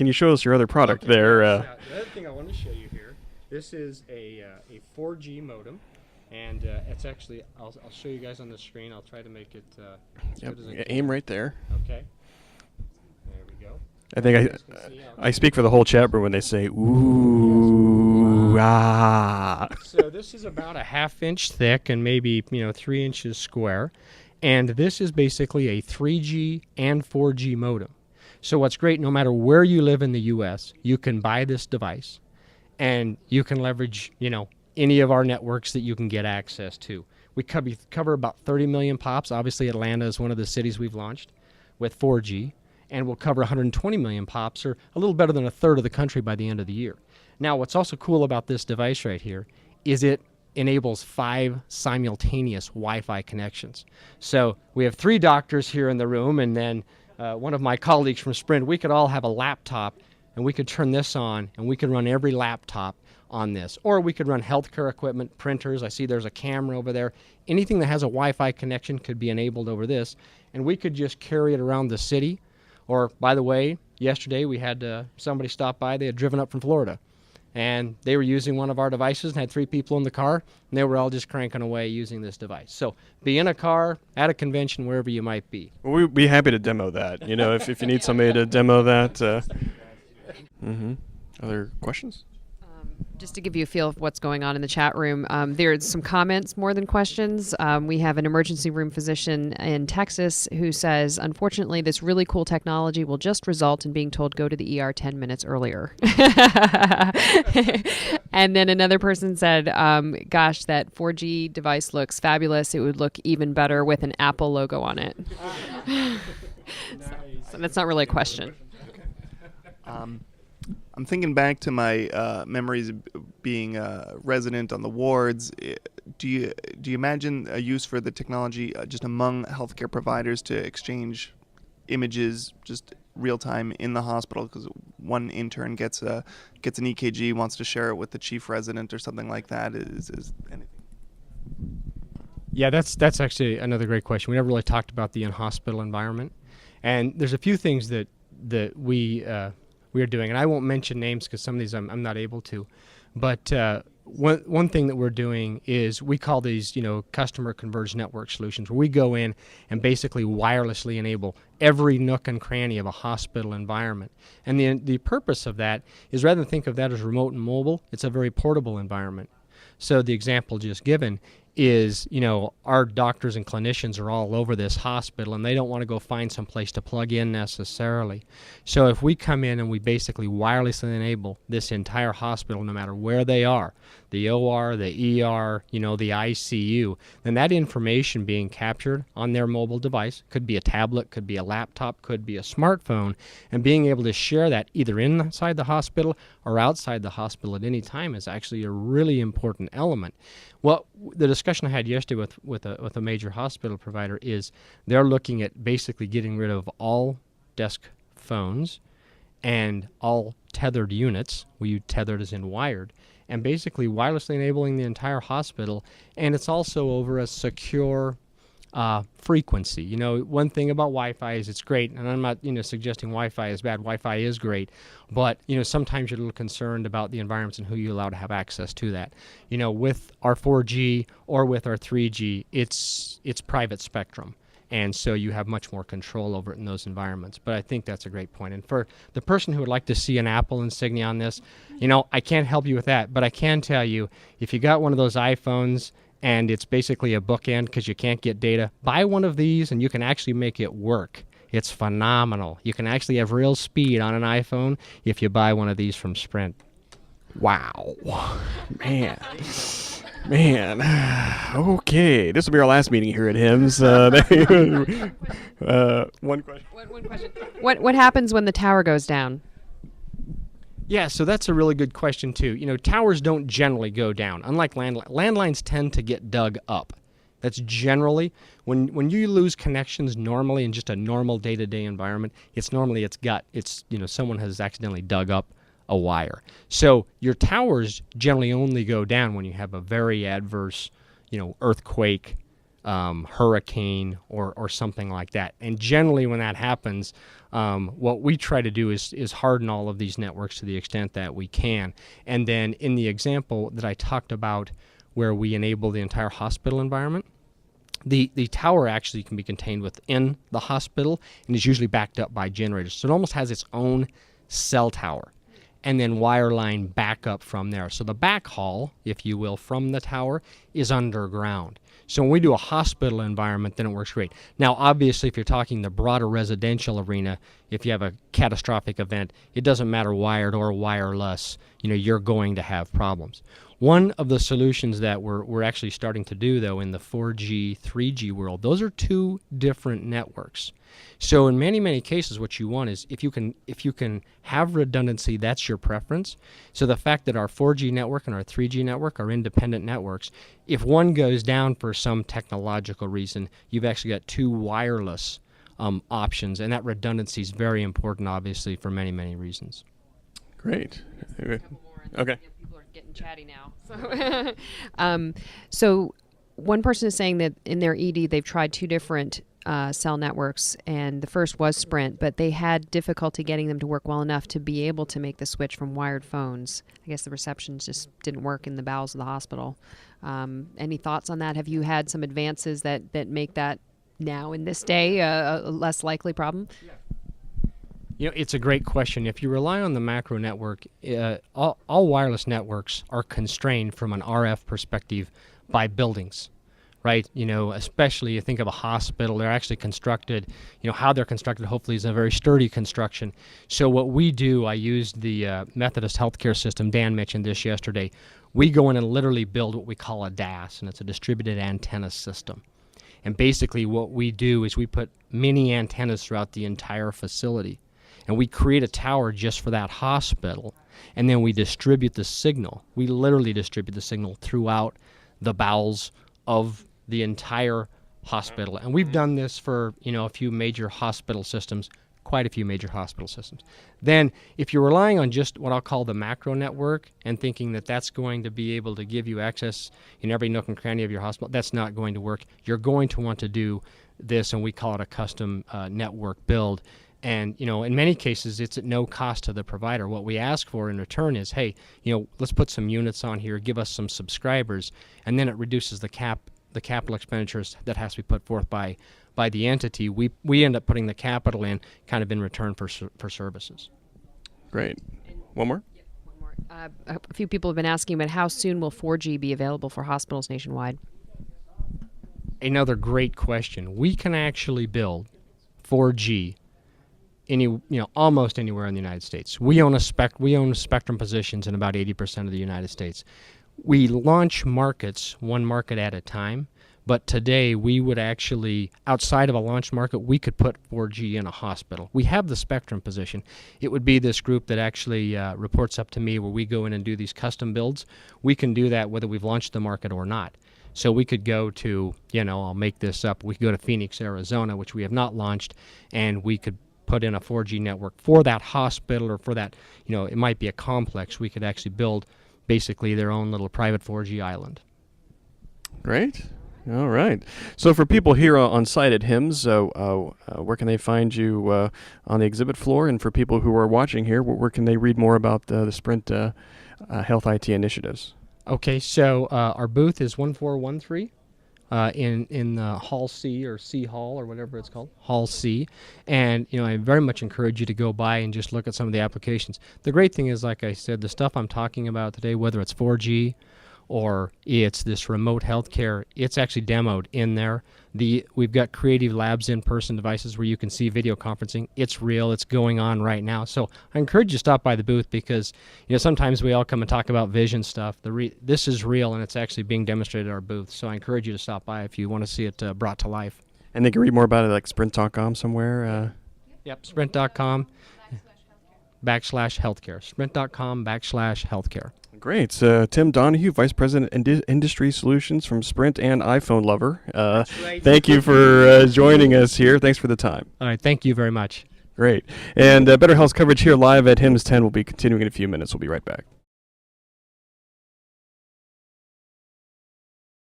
can you show us your other product there? The other thing I want to show you here, this is a 4G modem, and it's actually, I'll show you guys on the screen. I'll try to make it Yep. Aim right there. Okay. There we go. I think I speak for the whole chat room when they say, ooh, ah. So this is about a 1/2 inch thick and maybe 3 inches square, and this is basically a 3G and 4G modem. So what's great, no matter where you live in the U.S., you can buy this device, and you can leverage any of our networks that you can get access to. We cover about 30 million pops. Obviously, Atlanta is one of the cities we've launched with 4G. And we'll cover 120 million pops, or a little better than 1/3 of the country by the end of the year. Now, what's also cool about this device right here is it enables 5 simultaneous Wi-Fi connections. So we have 3 doctors here in the room, and then one of my colleagues from Sprint. We could all have a laptop, and we could turn this on, and we could run every laptop on this. Or we could run healthcare equipment, printers. I see there's a camera over there. Anything that has a Wi-Fi connection could be enabled over this, and we could just carry it around the city. Or, by the way, yesterday we had somebody stop by. They had driven up from Florida, and they were using one of our devices and had 3 people in the car, and they were all just cranking away using this device. So be in a car, at a convention, wherever you might be. Well, we'd be happy to demo that, if you need somebody to demo that. Other questions? Just to give you a feel of what's going on in the chat room, there's some comments more than questions. We have an emergency room physician in Texas who says, unfortunately, this really cool technology will just result in being told go to the ER 10 minutes earlier. And then another person said, gosh, that 4G device looks fabulous. It would look even better with an Apple logo on it. So that's not really a question. I'm thinking back to my memories of being a resident on the wards. Do you imagine a use for the technology just among healthcare providers to exchange images just real time in the hospital? Because one intern gets an EKG, wants to share it with the chief resident or something like that. Is anything? Yeah, that's actually another great question. We never really talked about the in-hospital environment, and there's a few things that we are doing, and I won't mention names because some of these I'm not able to, but one thing that we're doing is we call these customer converged network solutions, where we go in and basically wirelessly enable every nook and cranny of a hospital environment. And the purpose of that is, rather than think of that as remote and mobile, it's a very portable environment. So the example just given is, our doctors and clinicians are all over this hospital, and they don't want to go find some place to plug in necessarily. So if we come in and we basically wirelessly enable this entire hospital, no matter where they are, the OR, the ER, the ICU, then that information being captured on their mobile device, could be a tablet, could be a laptop, could be a smartphone, and being able to share that either inside the hospital or outside the hospital at any time is actually a really important element. Well, the discussion I had yesterday with a major hospital provider is they're looking at basically getting rid of all desk phones and all tethered units. We use tethered as in wired, and basically wirelessly enabling the entire hospital. And it's also over a secure frequency. One thing about Wi-Fi is it's great, and I'm not suggesting Wi-Fi is bad. Wi-Fi is great, but sometimes you're a little concerned about the environments and who you allow to have access to that. With our 4G or with our 3G, it's private spectrum, and so you have much more control over it in those environments. But I think that's a great point. And for the person who would like to see an Apple insignia on this, I can't help you with that, but I can tell you, if you got one of those iPhones and it's basically a bookend because you can't get data, buy one of these and you can actually make it work. It's phenomenal. You can actually have real speed on an iPhone if you buy one of these from Sprint. Wow. Man. Okay, this will be our last meeting here at HIMSS. One question. One question. What happens when the tower goes down? Yeah, so that's a really good question, too. Towers don't generally go down. Unlike landlines tend to get dug up. That's generally, when you lose connections normally in just a normal day-to-day environment, it's someone has accidentally dug up a wire. So your towers generally only go down when you have a very adverse, earthquake, hurricane or something like that. And generally when that happens, what we try to do is harden all of these networks to the extent that we can. And then in the example that I talked about where we enable the entire hospital environment, the tower actually can be contained within the hospital and is usually backed up by generators. So it almost has its own cell tower and then wireline backup from there. So the backhaul, if you will, from the tower is underground. So when we do a hospital environment, then it works great. Now, obviously, if you're talking the broader residential arena, if you have a catastrophic event, it doesn't matter wired or wireless, you're going to have problems. One of the solutions that we're actually starting to do, though, in the 4G, 3G world, those are two different networks. So in many, many cases, what you want is if you can have redundancy, that's your preference. So the fact that our 4G network and our 3G network are independent networks, if one goes down for some technological reason, you've actually got two wireless options, and that redundancy is very important, obviously, for many, many reasons. Great. Okay. People are getting chatty now. So one person is saying that in their ED they've tried two different cell networks, and the first was Sprint, but they had difficulty getting them to work well enough to be able to make the switch from wired phones. I guess the reception just didn't work in the bowels of the hospital. Any thoughts on that? Have you had some advances that make that now in this day a less likely problem? It's a great question. If you rely on the macro network, all wireless networks are constrained from an RF perspective by buildings, right? Especially you think of a hospital, they're actually constructed, how they're constructed hopefully is a very sturdy construction. So what we do, I used the Methodist healthcare system, Dan mentioned this yesterday, we go in and literally build what we call a DAS, and it's a distributed antenna system. And basically what we do is we put mini antennas throughout the entire facility. And we create a tower just for that hospital, and then we distribute the signal. We literally distribute the signal throughout the bowels of the entire hospital. And we've done this for, a few major hospital systems, quite a few major hospital systems. Then if you're relying on just what I'll call the macro network and thinking that that's going to be able to give you access in every nook and cranny of your hospital, that's not going to work. You're going to want to do this, and we call it a custom network build. And, in many cases, it's at no cost to the provider. What we ask for in return is, hey, let's put some units on here, give us some subscribers, and then it reduces the capital expenditures that has to be put forth by the entity. We end up putting the capital in kind of in return for services. Great. One more? Yep, one more. A few people have been asking about how soon will 4G be available for hospitals nationwide? Another great question. We can actually build 4G almost anywhere in the United States. We own spectrum positions in about 80% of the United States. We launch markets, one market at a time, but today we would actually, outside of a launch market, we could put 4G in a hospital. We have the spectrum position. It would be this group that actually reports up to me where we go in and do these custom builds. We can do that whether we've launched the market or not. So we could go to, I'll make this up, we could go to Phoenix, Arizona, which we have not launched, and we could put in a 4G network for that hospital or for that, it might be a complex. We could actually build basically their own little private 4G island. Great. All right. So for people here on site at HIMSS, where can they find you on the exhibit floor? And for people who are watching here, where can they read more about the Sprint Health IT initiatives? Okay, so our booth is 1413. In Hall C or C Hall or whatever it's called, Hall C. And, I very much encourage you to go by and just look at some of the applications. The great thing is, like I said, the stuff I'm talking about today, whether it's 4G or it's this remote healthcare, it's actually demoed in there. We've got Creative Labs in-person devices where you can see video conferencing. It's real. It's going on right now. So I encourage you to stop by the booth because, sometimes we all come and talk about vision stuff. This is real, and it's actually being demonstrated at our booth. So I encourage you to stop by if you want to see it brought to life. And they can read more about it like sprint.com somewhere? Yep, sprint.com /healthcare. Sprint.com /healthcare. Great. Tim Donahue, Vice President Industry Solutions from Sprint and iPhone Lover. Right. Thank you for joining us here. Thanks for the time. All right. Thank you very much. Great. And Better Health's coverage here live at HIMSS 10 will be continuing in a few minutes. We'll be right back.